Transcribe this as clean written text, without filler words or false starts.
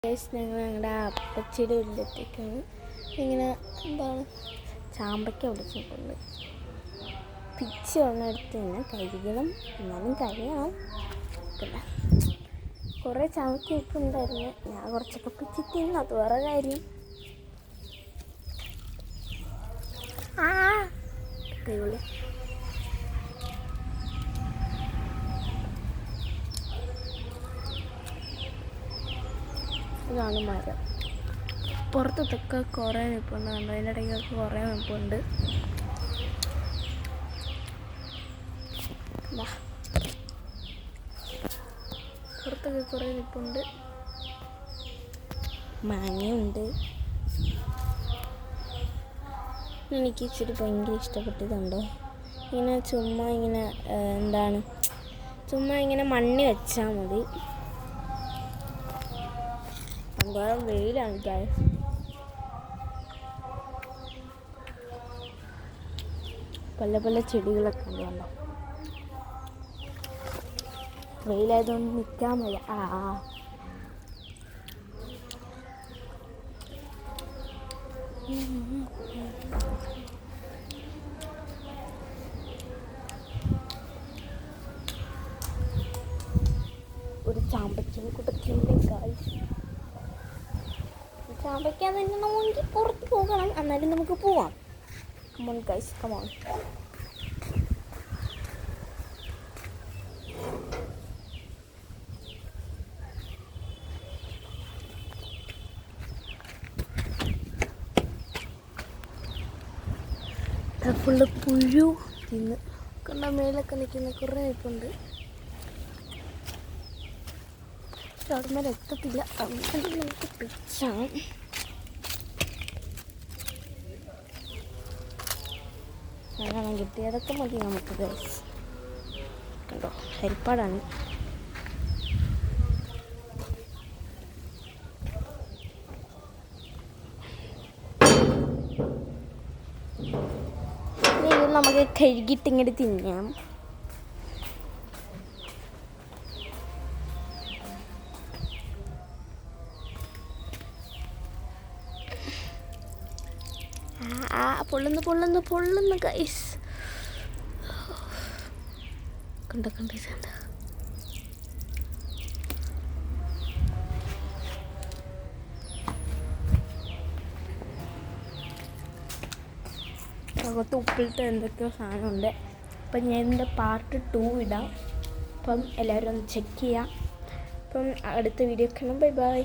ഞങ്ങൾ ഞങ്ങളുടെ അപ്പച്ചിയുടെ വീട്ടിലെത്തിക്കാണ്. ഇങ്ങനെ എന്താണ് ചാമ്പയ്ക്ക വിളിച്ചിട്ടുണ്ട്. പിച്ച് ഒന്നെടുത്ത് തന്നെ കഴുകണം, എന്നാലും കഴിയണം. പിന്നെ കുറേ ചാമ്പയ്ക്ക ഇപ്പം ഉണ്ടായിരുന്നു. ഞാൻ കുറച്ചൊക്കെ പിച്ചി തിന്നു, അത് വേറെ കാര്യം. കൈകൊള്ളി ഇതാണ് മരം. പുറത്തൊക്കെ കുറേ നിൽപ്പുണ്ട്, കണ്ടോ? അതിൻ്റെ ഇടയ്ക്കൊക്കെ കുറേ നിൽപ്പുണ്ട്. പുറത്തൊക്കെ കുറേ നിൽപ്പുണ്ട്. മാങ്ങയുണ്ട്. എനിക്ക് ഇച്ചിരി ഭയങ്കര ഇഷ്ടപ്പെട്ടതുണ്ടോ, ഇങ്ങനെ ചുമ്മാ ഇങ്ങനെ ചുമ്മാ ഇങ്ങനെ മണ്ണി വെച്ചാൽ മതി. അന്നേരം വെയിലാണ് ഗൈസ്. പല പല ചെടികളൊക്കെ ഉണ്ടല്ലോ. വെയിലായതുകൊണ്ട് നിൽക്കാൻ വയ്യ. ഒരു ചാമ്പയ്ക്കനെ കൂട്ടത്തിൻ്റെ ഗൈസ്. ചാമ്പയ്ക്ക തിന്നണമെങ്കിൽ പുറത്ത് പോകണം, എന്നാലും നമുക്ക് പോവാം. Come on guys, come on. ഫുള്ള് പുഴു തിന്ന് കണ്ട. മേലൊക്കെ നിൽക്കുന്ന കുറേ നിൽപ്പുണ്ട്. ചുടമേൽ എത്തത്തില്ല, നമുക്ക് പിച്ചാം. അങ്ങനെ കിട്ടിയതൊക്കെ മതി നമുക്ക് ഗൈസ്. കണ്ടോ, ഹരിപ്പാടാണ്. ഇത് നമുക്ക് കഴുകിയിട്ട് ഇങ്ങോട്ട് തിന്നാം. പൊള്ളുന്നു ഗൈസ്. കണ്ട അകത്ത് ഉപ്പിലിട്ട് എന്തൊക്കെയോ സാധനമുണ്ട്. അപ്പം ഞാൻ ഇതിൻ്റെ പാർട്ട് 2 ഇടാം. അപ്പം എല്ലാവരും ഒന്ന് ചെക്ക് ചെയ്യാം. അപ്പം അടുത്ത വീഡിയോ കാണാം. Bye bye.